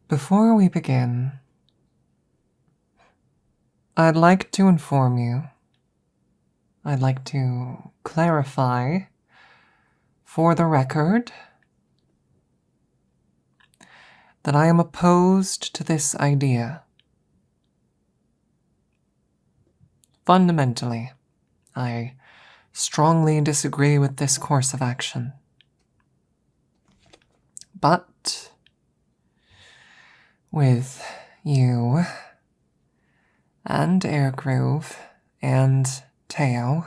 Before we begin, I'd like to inform you, I'd like to clarify for the record that I am opposed to this idea. Fundamentally, I strongly disagree with this course of action. But with you and Airgroove and Teo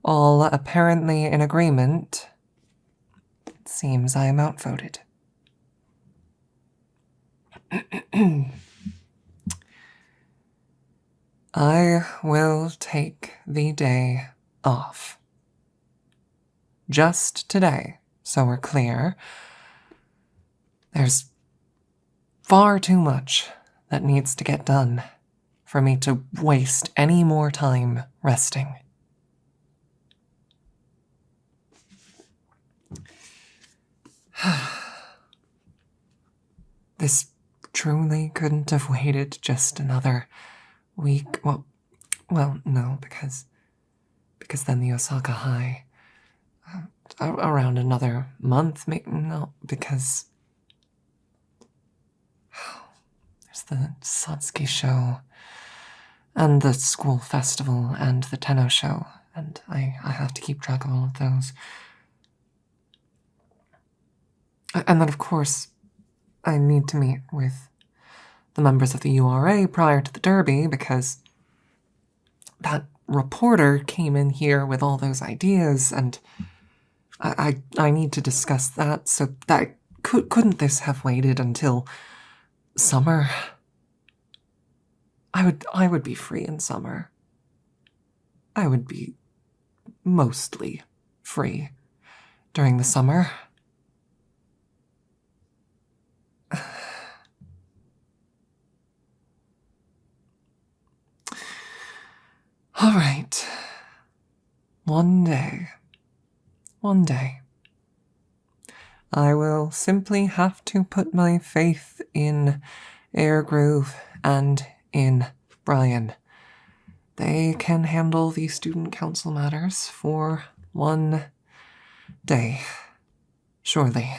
all apparently in agreement, it seems I am outvoted. I will take the day off. Just today, so we're clear. There's far too much that needs to get done for me to waste any more time resting. This truly couldn't have waited just another week. Well, no, because then the Osaka High, around another month, no, because there's the Satsuki show, and the school festival, and the Tenno show, and I have to keep track of all of those. And then, of course, I need to meet with the members of the URA prior to the Derby, because that reporter came in here with all those ideas, and I need to discuss that, so that couldn't this have waited until summer? I would be free in summer. I would be mostly free during the summer. All right. One day, I will simply have to put my faith in Airgroove and in Brian. They can handle the student council matters for one day, surely.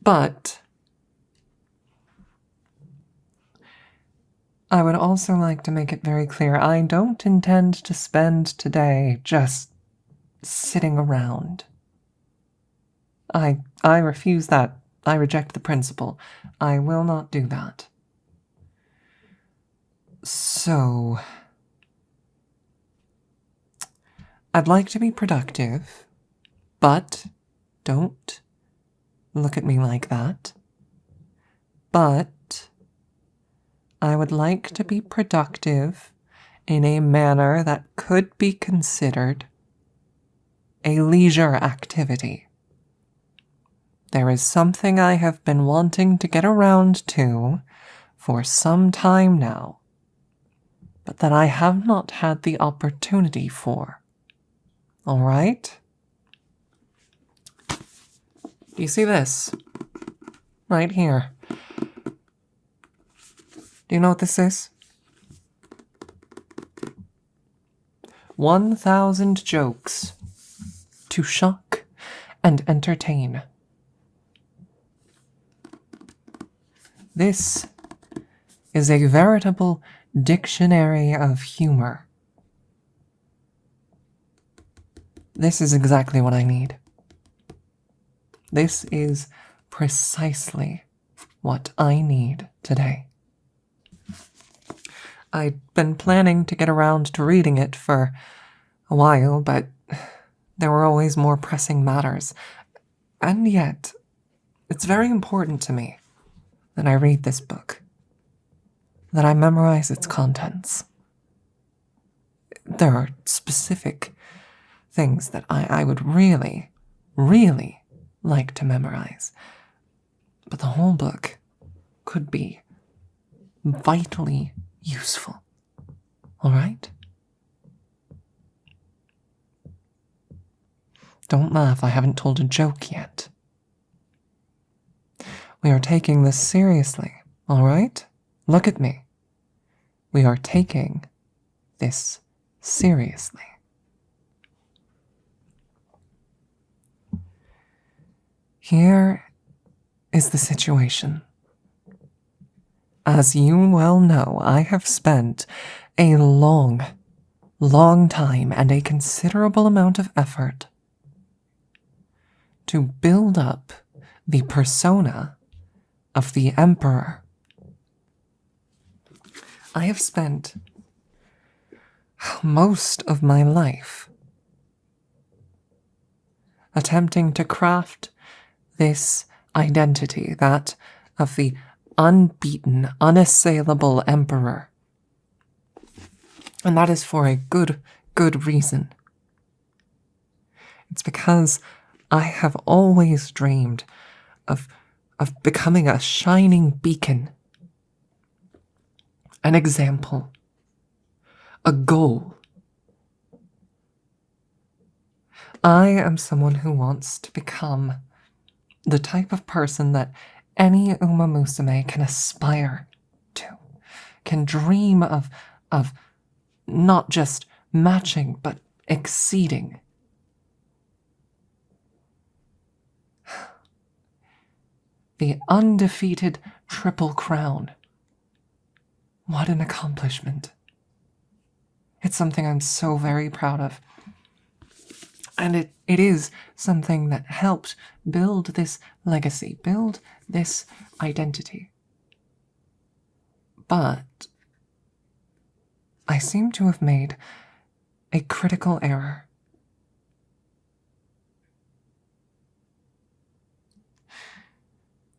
But I would also like to make it very clear, I don't intend to spend today just sitting around. I refuse that. I reject the principle. I will not do that. So, I'd like to be productive, but don't look at me like that. But I would like to be productive in a manner that could be considered a leisure activity. There is something I have been wanting to get around to for some time now, but that I have not had the opportunity for. All right? Do you see this? Right here. Do you know what this is? 1,000 jokes to shock and entertain. This is a veritable dictionary of humor. This is exactly what I need. This is precisely what I need today. I'd been planning to get around to reading it for a while, but there were always more pressing matters. And yet, it's very important to me that I read this book, that I memorize its contents. There are specific things that I would really, really like to memorize, but the whole book could be vitally useful. All right? Don't laugh, I haven't told a joke yet. We are taking this seriously, all right? Look at me. We are taking this seriously. Here is the situation. As you well know, I have spent a long time and a considerable amount of effort to build up the persona of the Emperor. I have spent most of my life attempting to craft this identity, that of the unbeaten, unassailable Emperor. And that is for a good reason. It's because I have always dreamed of becoming a shining beacon, an example, a goal. I am someone who wants to become the type of person that any umamusume can aspire to, can dream of not just matching, but exceeding. The undefeated Triple Crown. What an accomplishment. It's something I'm so very proud of. And it is something that helped build this legacy, build this identity. But I seem to have made a critical error.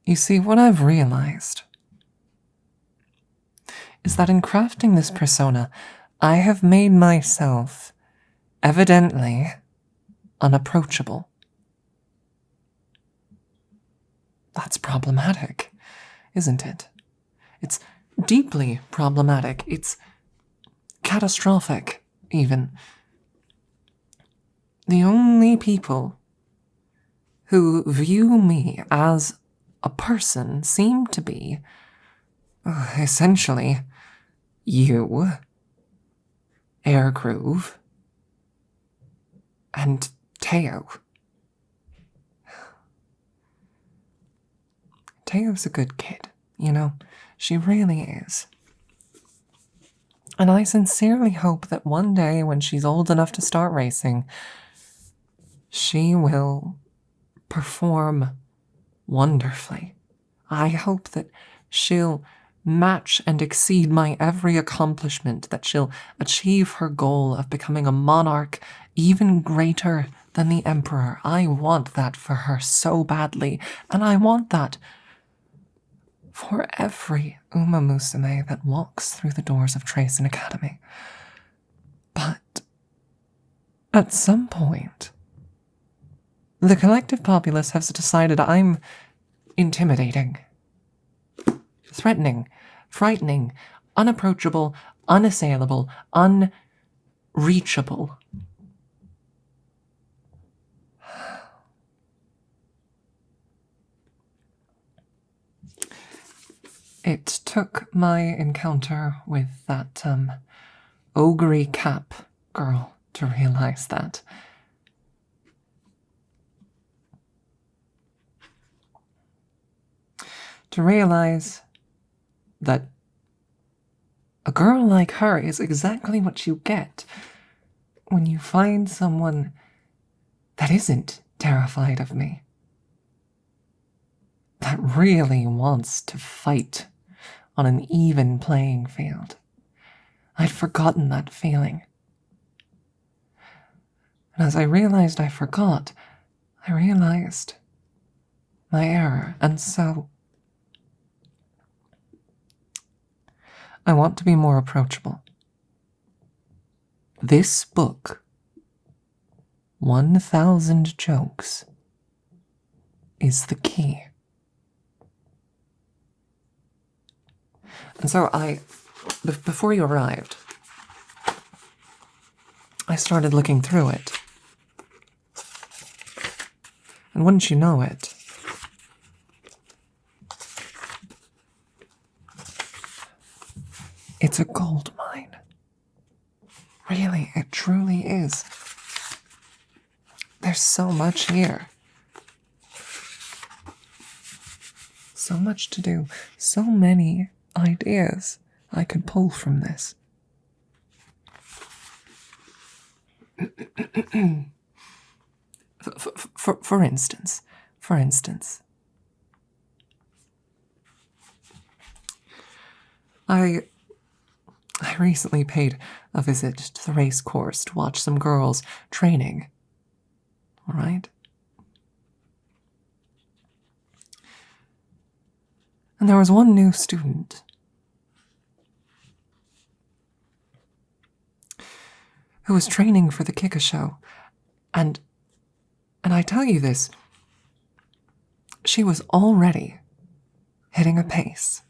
You see, what I've realized is that in crafting this persona, I have made myself evidently unapproachable. That's problematic, isn't it? It's deeply problematic. It's catastrophic, even. The only people who view me as a person seem to be, essentially, you, Airgroove, and Teo. Teo's a good kid, you know, she really is. And I sincerely hope that one day when she's old enough to start racing, she will perform wonderfully. I hope that she'll match and exceed my every accomplishment, that she'll achieve her goal of becoming a monarch even greater than the Emperor. I want that for her so badly, and I want that for every umamusume that walks through the doors of Tracen Academy. But at some point, the collective populace has decided I'm intimidating, threatening, frightening, unapproachable, unassailable, unreachable. It took my encounter with that, ogre cap girl to realize that. To realize that a girl like her is exactly what you get when you find someone that isn't terrified of me, that really wants to fight on an even playing field. I'd forgotten that feeling. And as I realized I forgot, I realized my error, and so I want to be more approachable. This book, 1000 Jokes, is the key. And so before you arrived, I started looking through it. And wouldn't you know it, It's a gold mine. Really, it truly is. There's so much here. So much to do. So many ideas I could pull from this. For instance, I recently paid a visit to the race course to watch some girls training. All right? And there was one new student who was training for the Kika show. And I tell you this, she was already hitting a pace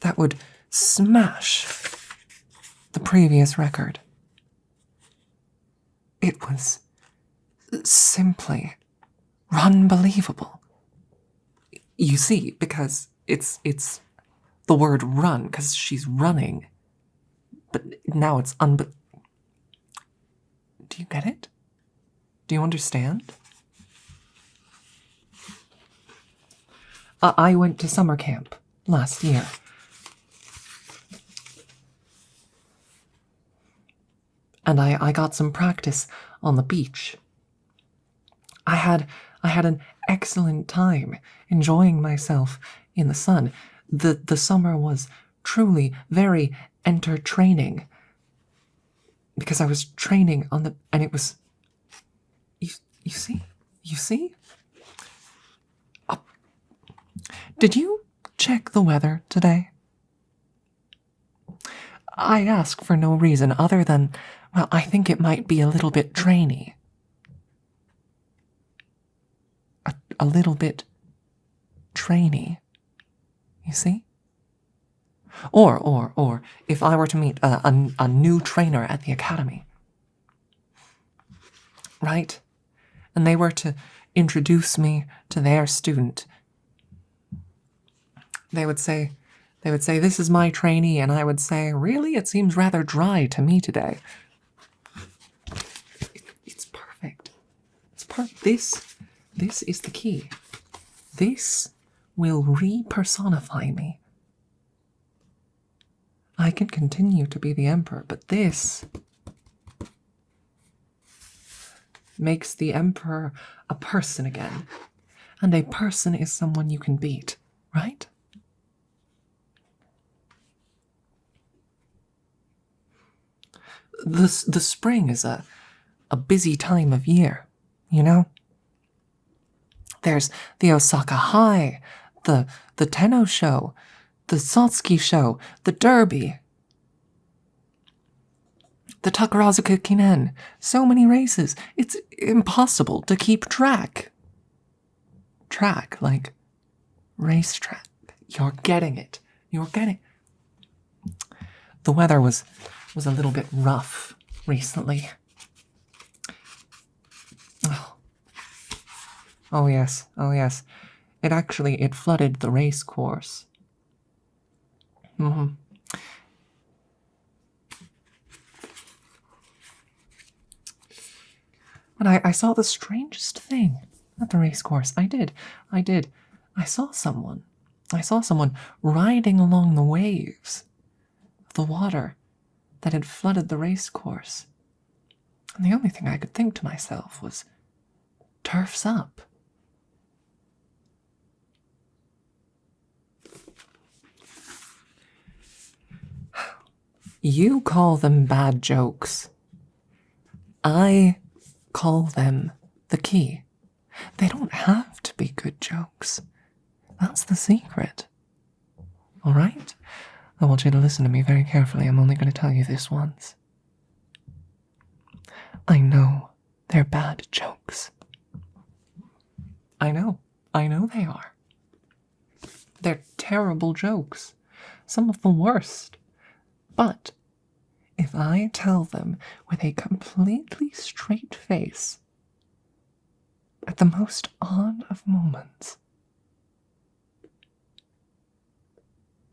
that would smash the previous record. It was simply unbelievable. You see, because it's the word run, because she's running. But now it's Do you get it? Do you understand? I went to summer camp last year. And I got some practice on the beach. I had an excellent time enjoying myself in the sun. The summer was truly very entertaining because I was training on and it was you see? Oh. Did you check the weather today? I ask for no reason other than, well, I think it might be a little bit trainy. A little bit trainy, you see? Or, if I were to meet a new trainer at the academy, right? And they were to introduce me to their student, they would say, this is my trainee, and I would say, really? It seems rather dry to me today. It's perfect. This is the key. This will re-personify me. I can continue to be the emperor, but this makes the emperor a person again. And a person is someone you can beat, right? The spring is a busy time of year, you know? There's the Osaka High, the Tenno show, the Satsuki show, the Derby, the Takarazuka Kinen. So many races. It's impossible to keep track. Track, like racetrack. You're getting it. The weather was a little bit rough recently. Oh yes. It flooded the race course. And I saw the strangest thing at the race course. I did. I saw someone riding along the waves of the water that had flooded the race course. And the only thing I could think to myself was, turf's up. You call them bad jokes. I call them the key. They don't have to be good jokes. That's the secret. All right? I want you to listen to me very carefully. I'm only going to tell you this once. I know they're bad jokes. I know they are. They're terrible jokes. Some of the worst. But if I tell them with a completely straight face, at the most odd of moments,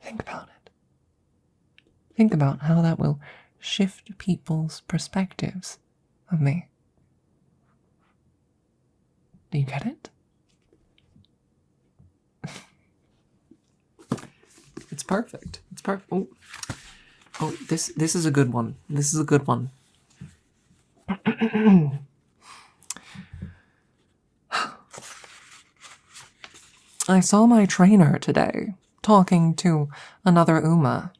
think about it. Think about how that will shift people's perspectives of me. Do you get it? It's perfect. It's perfect. Oh, this is a good one. This is a good one. I saw my trainer today talking to another Uma.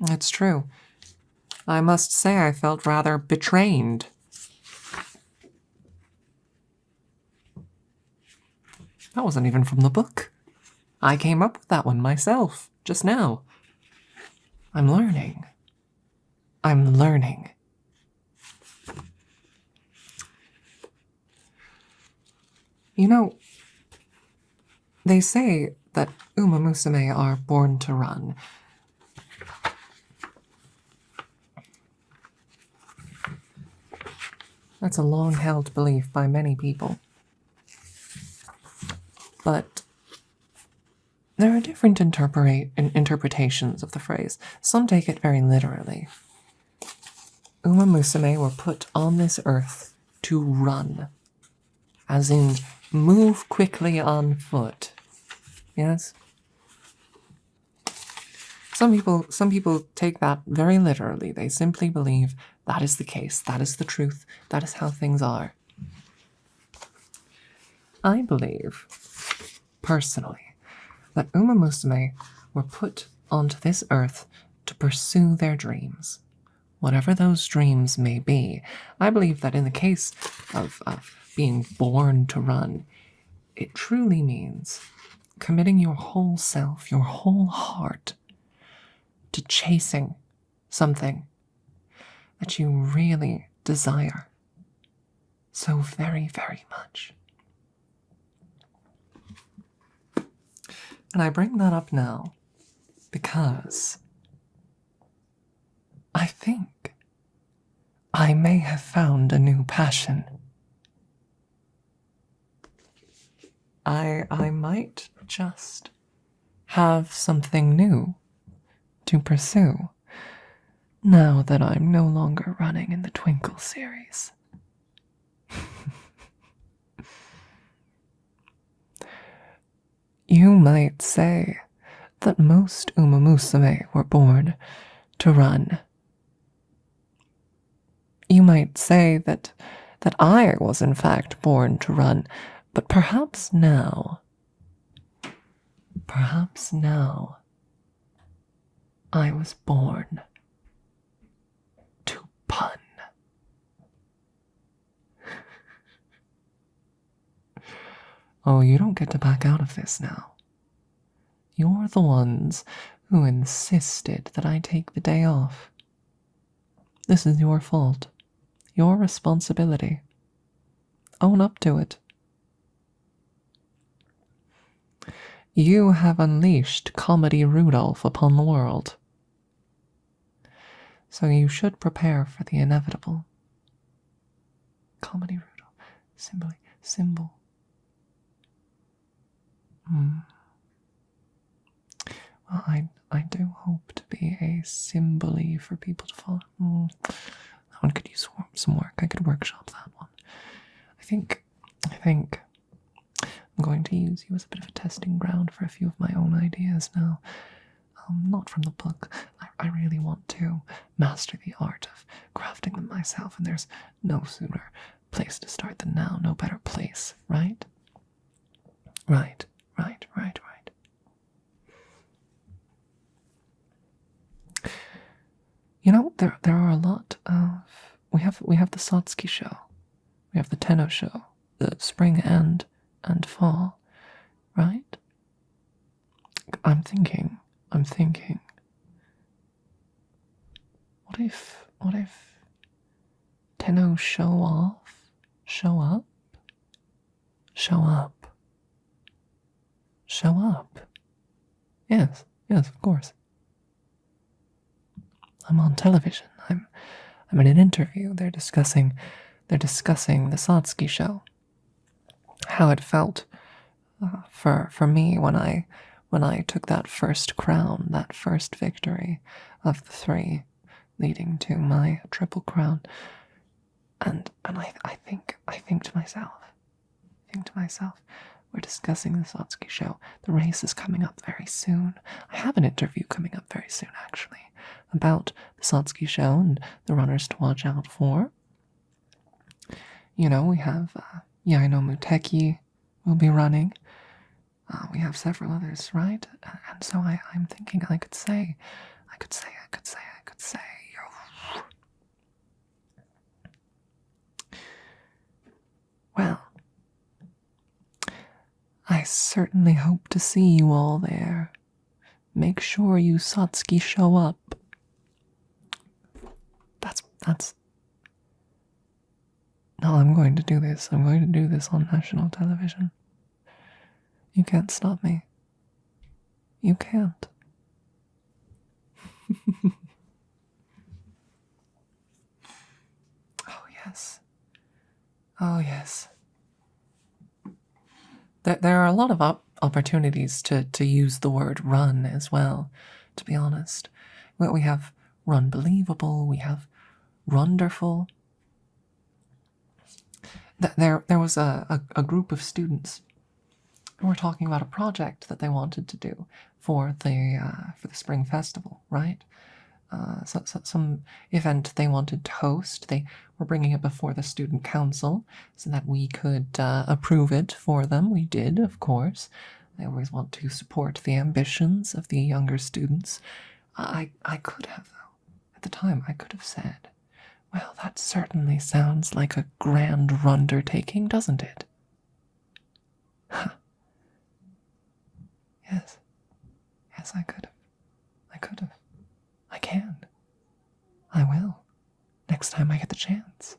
It's true. I must say I felt rather betrayed. That wasn't even from the book. I came up with that one myself, just now. I'm learning. I'm learning. You know, they say that umamusume are born to run. That's a long-held belief by many people. But there are different interpretations of the phrase. Some take it very literally. Umamusume were put on this earth to run, as in move quickly on foot. Yes? Some people take that very literally. They simply believe that is the case, that is the truth, that is how things are. I believe, personally, that umamusume were put onto this earth to pursue their dreams, whatever those dreams may be. I believe that in the case of being born to run, it truly means committing your whole self, your whole heart, to chasing something that you really desire so very, very much. And I bring that up now because I think I may have found a new passion. I might just have something new to pursue now that I'm no longer running in the Twinkle series. You might say that most umamusume were born to run. You might say that I was in fact born to run, but perhaps now, I was born to pun. Oh, you don't get to back out of this now. You're the ones who insisted that I take the day off. This is your fault. Your responsibility. Own up to it. You have unleashed Comedy Rudolf upon the world. So you should prepare for the inevitable. Comedy Rudolf. Symbol. Well, I do hope to be a symboli for people to follow. That one could use some work. I could workshop that one. I think I'm going to use you as a bit of a testing ground for a few of my own ideas now. Not from the book. I really want to master the art of crafting them myself, and there's no sooner place to start than now. No better place, right? Right. You know, there are a lot of... We have the Satsuki show. We have the Tenno show. The spring and fall. Right? I'm thinking... What if Tenno show up? Yes, of course. I'm on television. I'm in an interview. They're discussing the Satsuki show. How it felt for me when I when I took that first crown, that first victory of the 3, leading to my triple crown. And I think to myself, we're discussing the Satsuki show. The race is coming up very soon. I have an interview coming up very soon, actually, about the Satsuki show and the runners to watch out for. You know, we have Yaino Muteki will be running. We have several others, right? And so I'm thinking I could say. Well, I certainly hope to see you all there. Make sure you Satsuki show up. That's... No, I'm going to do this. I'm going to do this on national television. You can't stop me. You can't. Oh, yes. Oh, yes. There are a lot of opportunities to use the word run as well, to be honest. We have run believable, we have runderful. There was a group of students who were talking about a project that they wanted to do for the spring festival, right? So some event they wanted to host. They were bringing it before the student council so that we could approve it for them. We did, of course. They always want to support the ambitions of the younger students. I could have, though. At the time, I could have said, well, that certainly sounds like a grand undertaking, doesn't it? Huh. Yes. Yes, I could have. I can. I will. Next time I get the chance.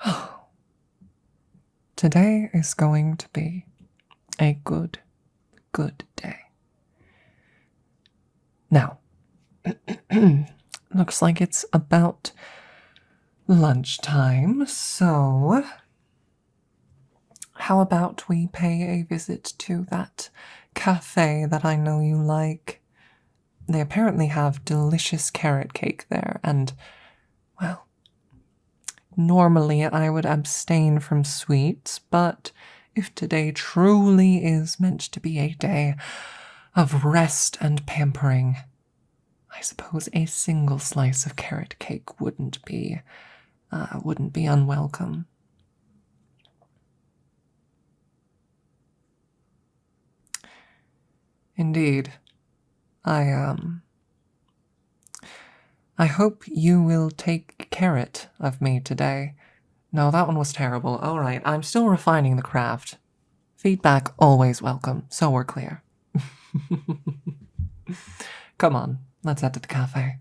Oh. Today is going to be a good day. Now, looks like it's about lunchtime, so how about we pay a visit to that cafe that I know you like? They apparently have delicious carrot cake there, and, well, normally I would abstain from sweets, but if today truly is meant to be a day of rest and pampering, I suppose a single slice of carrot cake wouldn't be unwelcome. Indeed. I hope you will take carrot of me today. No, that one was terrible. Alright, I'm still refining the craft. Feedback always welcome, so we're clear. Come on, let's head to the cafe.